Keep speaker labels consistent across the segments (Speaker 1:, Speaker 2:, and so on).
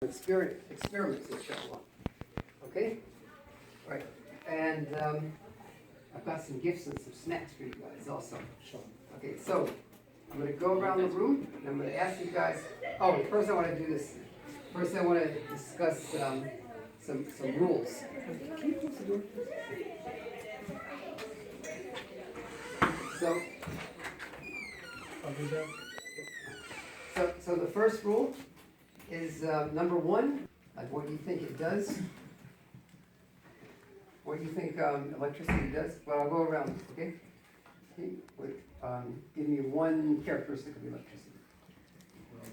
Speaker 1: experiments that show up. Okay? All right. And I've got some gifts and some snacks for you guys also. Okay, so I'm going to go around the room and I'm going to ask you guys. Oh, first I want to do this. First I want to discuss some rules. So the first rule is number one, like what you think it does. What you think electricity does. Well, I'll go around, okay? Give me one characteristic of electricity.
Speaker 2: Well,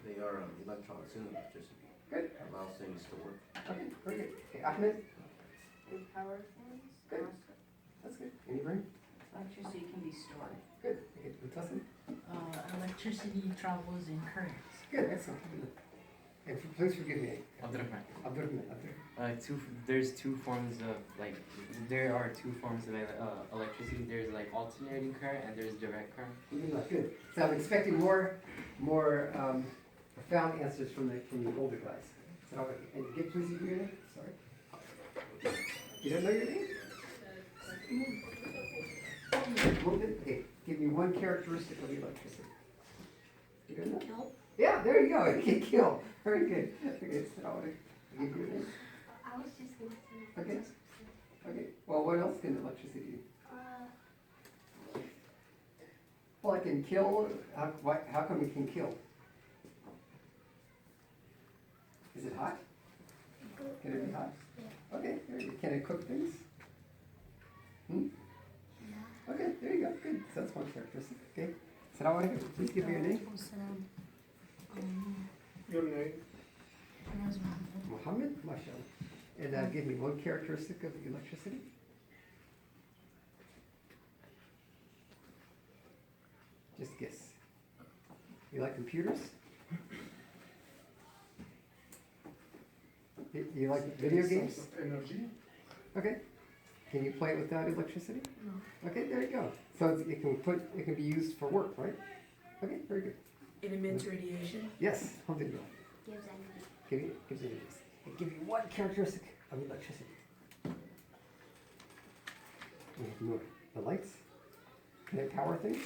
Speaker 2: they are electrons in electricity.
Speaker 1: Good.
Speaker 2: Allows things to work.
Speaker 1: Okay, very good. Okay, Ahmed?
Speaker 3: With power things.
Speaker 1: Good. That's good. Anybody?
Speaker 3: Electricity can be stored.
Speaker 1: Good. Okay, Tussin?
Speaker 4: Electricity travels in currents.
Speaker 1: Good, excellent. And please forgive me.
Speaker 5: Abdurrahman.
Speaker 1: Abdurrahman.
Speaker 5: There's two forms of there are two forms of electricity. There's like alternating current and there's direct current.
Speaker 1: Good. So I'm expecting more profound answers from the older guys. So, and please give me your name. Sorry. You don't know your name? Okay. Give me one characteristic of electricity. You don't know?
Speaker 4: Kill.
Speaker 1: Yeah, there you go. It can kill. Very good. Okay, so I'll give you a name.
Speaker 6: I was just going to say.
Speaker 1: Okay. Okay. Well, what else can electricity do? Well, it can kill. How come it can kill? Is it hot? Can it be hot?
Speaker 6: Yeah.
Speaker 1: Okay. Very good. Can it cook things? Okay. There you go. Good. So that's one characteristic. Okay. Assalamu alaikum. Please give me your name.
Speaker 7: Your name?
Speaker 1: Muhammad, mashallah. And give me one characteristic of electricity. Just guess. You like computers? You like video games?
Speaker 7: Source of energy?
Speaker 1: Okay. Can you play it without electricity?
Speaker 4: No.
Speaker 1: Okay, there you go. So it can be used for work, right? Okay, very good.
Speaker 4: It emits radiation.
Speaker 1: Yes, alhamdulillah.
Speaker 6: Gives energy.
Speaker 1: Gives you this. Give you one characteristic of electricity. We have more. The lights. Can it power things?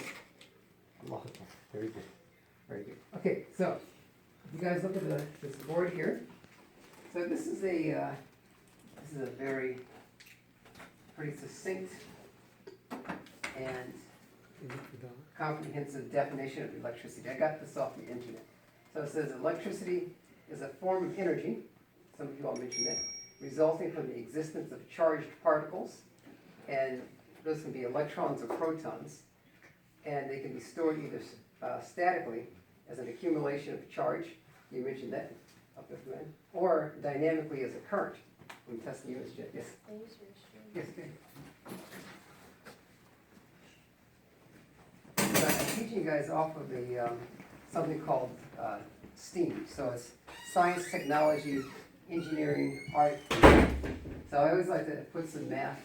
Speaker 1: Allah Akbar. Very good. Very good. Okay, so if you guys look at this board here. So this is a very pretty succinct and comprehensive definition of electricity. I got this off the internet. So it says electricity is a form of energy, some of you all mentioned that, resulting from the existence of charged particles, and those can be electrons or protons, and they can be stored either statically as an accumulation of charge, you mentioned that, or dynamically as a current. When testing you, yes? Yes, okay. So I'm teaching you guys off of something called STEAM. So it's science, technology, engineering, art. So I always like to put some math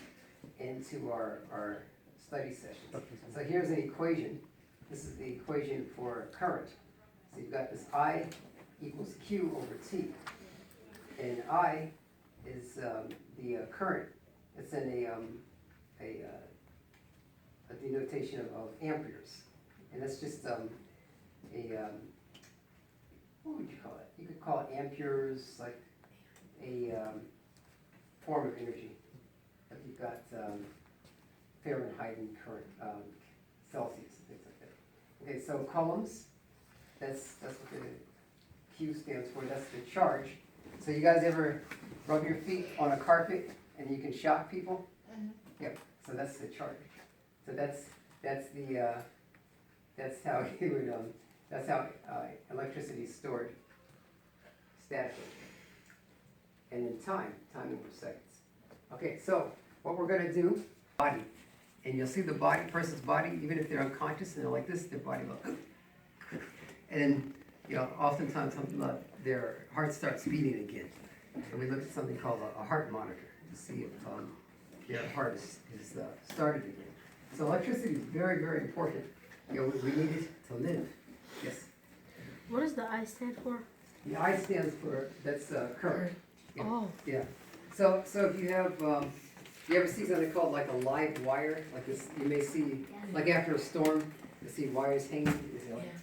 Speaker 1: into our study sessions. So here's an equation. This is the equation for current. So you've got this I equals Q over T. And I is the current. It's in a denotation of amperes. And that's just what would you call it? You could call it amperes, like a form of energy. Like you've got Fahrenheit and current, Celsius and things like that. Okay, so coulombs, that's what the Q stands for, that's the charge. So you guys ever rub your feet on a carpet and you can shock people? Yep, so that's the charge. So that's how you would, that's how electricity is stored statically. And in time over seconds. Okay, so what we're going to do, body. And you'll see the person's body, even if they're unconscious and they're like this, their body will, and oftentimes their heart starts beating again. And we look at something called a heart monitor to see if their heart is started again. So electricity is very, very important. We need it to live. Yes?
Speaker 4: What does the I stand for?
Speaker 1: The I stands for, that's current. Yeah.
Speaker 4: Oh.
Speaker 1: Yeah. So if you have, you ever see something called like a live wire? Like this, you may see, like after a storm, you see wires hanging. You say, like,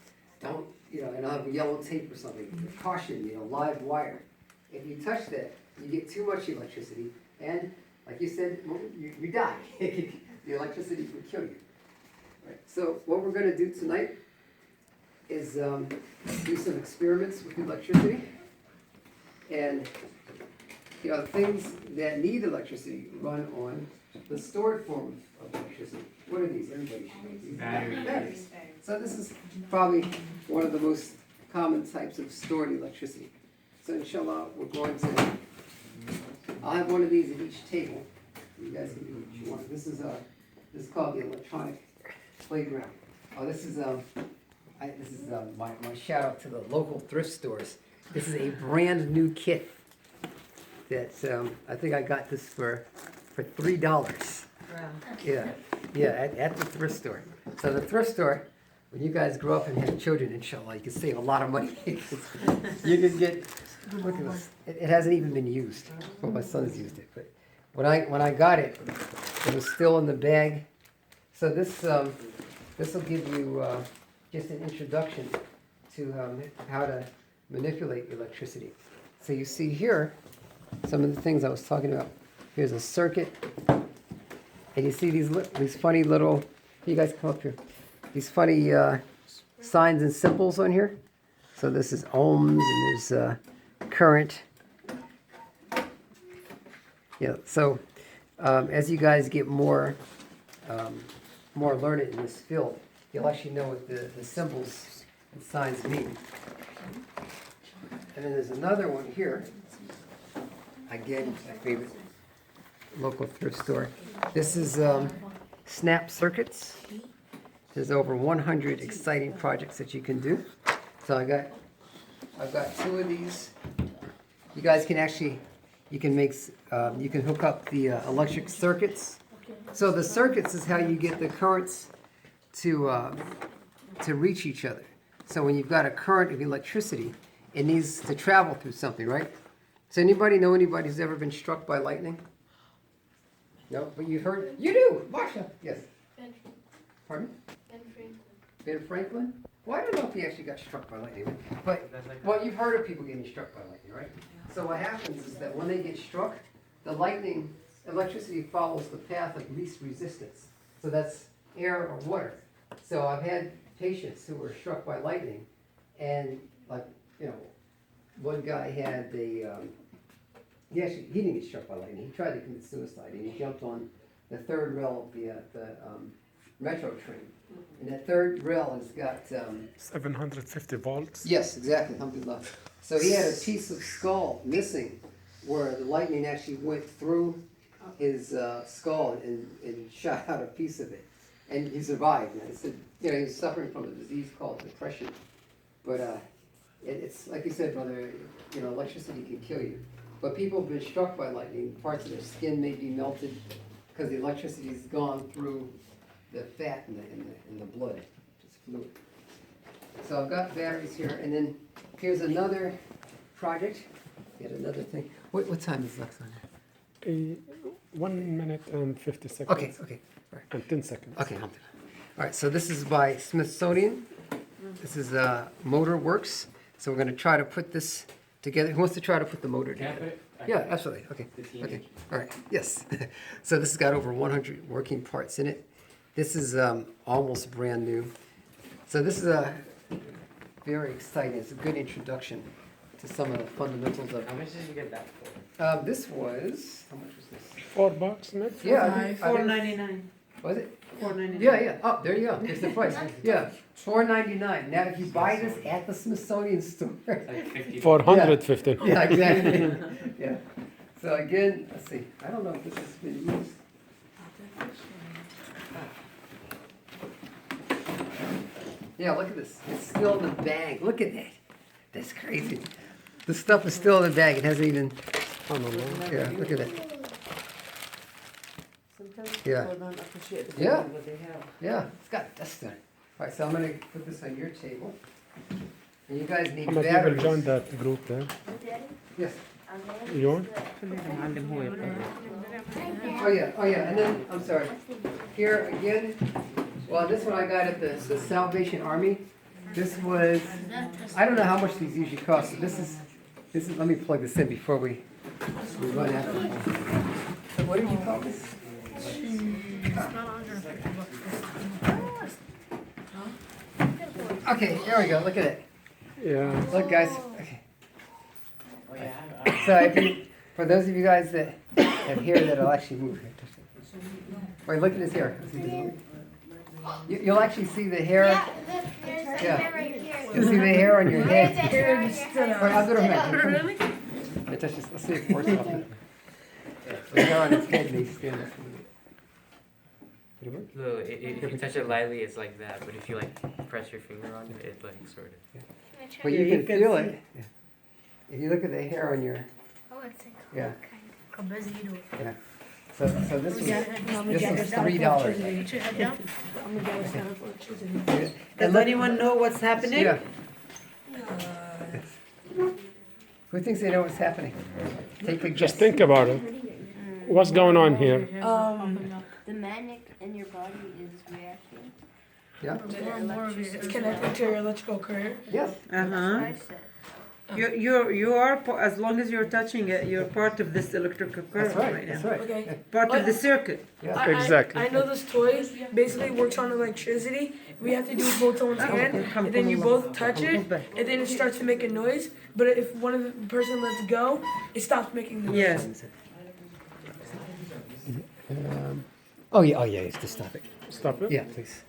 Speaker 1: don't, and I'll have yellow tape or something. Caution, live wire. If you touch that, you get too much electricity, and like you said, you die. The electricity will kill you. Right. So what we're going to do tonight is do some experiments with electricity, and things that need electricity run on the stored form of electricity. What are these? Everybody should know these. Batteries. So this is probably one of the most common types of stored electricity. So inshallah, we're going to, I'll have one of these at each table. You guys can do what you want. This is called the electronic playground. Oh, this is my shout out to the local thrift stores. This is a brand new kit that I think I got this for $3.
Speaker 3: Wow.
Speaker 1: Yeah, at the thrift store. So the thrift store, when you guys grow up and have children, inshallah, you can save a lot of money. You can get, look at this. It hasn't even been used. Well, my son's used it, but when I got it, it was still in the bag. So this will give you just an introduction to how to manipulate electricity. So you see here some of the things I was talking about. Here's a circuit, and you see these funny little. You guys come up here. These funny signs and symbols on here. So this is ohms, and there's current. Yeah. So as you guys get more learned in this field, you'll actually know what the symbols and signs mean. And then there's another one here. Again, my favorite local thrift store. This is snap circuits. There's over 100 exciting projects that you can do. So I've got 2 of these. You guys can actually, you can hook up the electric circuits. So the circuits is how you get the currents to reach each other. So when you've got a current of electricity, it needs to travel through something, right? Does anybody know anybody who's ever been struck by lightning? No, but you've heard. You do, Marsha. Yes. Pardon? Ben Franklin? Well, I don't know if he actually got struck by lightning, but you've heard of people getting struck by lightning, right? So what happens is that when they get struck, the electricity follows the path of least resistance. So that's air or water. So I've had patients who were struck by lightning, and one guy had he didn't get struck by lightning. He tried to commit suicide, and he jumped on the 3rd rail of the metro train. And that 3rd rail has got
Speaker 7: 750 volts.
Speaker 1: Yes, exactly. Alhamdulillah. So he had a piece of skull missing, where the lightning actually went through his skull and shot out a piece of it, and he survived. And I said, he was suffering from a disease called depression, but it's like you said, brother. Electricity can kill you. But people have been struck by lightning. Parts of their skin may be melted because the electricity's gone through the fat in the blood, which is fluid. So I've got batteries here, and then here's another project. Yet another thing. What time is Lux on?
Speaker 7: 1 minute and 50 seconds.
Speaker 1: Okay. All right.
Speaker 7: And 10 seconds.
Speaker 1: Okay. All right. So this is by Smithsonian. This is Motor Works. So we're going to try to put this together. Who wants to try to put the motor together? Yeah, absolutely. Okay. Okay. All right. Yes. So this has got over 100 working parts in it. This is almost brand new. So this is very exciting. It's a good introduction to some of the fundamentals of.
Speaker 5: How much did you get that for?
Speaker 1: This was, how much was this?
Speaker 7: $4 net.
Speaker 1: Yeah, I think-
Speaker 3: $4.99.
Speaker 1: Was it?
Speaker 3: $4.99.
Speaker 1: Yeah. Oh, there you go. There's the price. Yeah, $4.99. Now, if you buy this at the Smithsonian store.
Speaker 5: Like 50.
Speaker 7: 450.
Speaker 1: Yeah, exactly. Yeah. So again, let's see. I don't know if this has been used. Yeah, look at this. It's still in the bag. Look at that. That's crazy. The stuff is still in the bag. It hasn't even.
Speaker 7: Oh, no.
Speaker 1: Yeah, look at that.
Speaker 3: Sometimes
Speaker 1: Yeah.
Speaker 3: people don't appreciate the
Speaker 1: Yeah.
Speaker 3: value what they have.
Speaker 1: Yeah, it's got dust on it. All right, so I'm going to put this on your table. And you guys need
Speaker 7: How many people
Speaker 1: batteries.
Speaker 7: joined that group there?
Speaker 1: Yes.
Speaker 7: You on?
Speaker 1: Oh, yeah, and then, I'm sorry, here again, well, this one I got at the Salvation Army. This was, I don't know how much these usually cost, so this is, let me plug this in before we run out of time. So what did you call this? Okay, here we go, look at it.
Speaker 7: Yeah.
Speaker 1: Look, guys, okay. So if you, for those of you guys that have hair that'll actually move. Wait, look at his hair. You'll actually see the hair.
Speaker 6: Yeah, there's
Speaker 1: Yeah.
Speaker 6: hair right here.
Speaker 1: You'll see the hair on your head.
Speaker 6: Hair
Speaker 1: Wait, I'll do it right here. Let's see if it works out. The hair on his head and he's standing up. Did it work?
Speaker 5: So if you touch it lightly, it's like that. But if you like press your finger on it, it like sort of.
Speaker 1: But you can feel it. Yeah. If you look at the hair on your,
Speaker 6: Oh, it's like
Speaker 1: yeah.
Speaker 4: Cabezito.
Speaker 1: Yeah. So this was $3.
Speaker 3: Does anyone know what's happening?
Speaker 1: Yeah. Who thinks they know what's happening? Take a guess.
Speaker 7: Just think about it. What's going on here?
Speaker 6: the magnet in your body is reacting.
Speaker 1: Yeah.
Speaker 4: It's connected to your electrical current.
Speaker 1: Yes.
Speaker 3: Uh-huh.
Speaker 6: I said.
Speaker 3: You are, as long as you're touching it, you're part of this electrical current
Speaker 1: That's right.
Speaker 3: right
Speaker 1: That's
Speaker 3: now.
Speaker 1: right.
Speaker 4: Okay.
Speaker 3: Part of the circuit.
Speaker 1: Yeah.
Speaker 7: Exactly.
Speaker 8: I know this toy basically works on electricity. We have to do both on one hand, and then you both touch it, and then it starts to make a noise. But if one of the person lets go, it stops making the noise.
Speaker 3: Yes.
Speaker 1: Oh yeah. Just stop it.
Speaker 7: Stop it.
Speaker 1: Yeah, please.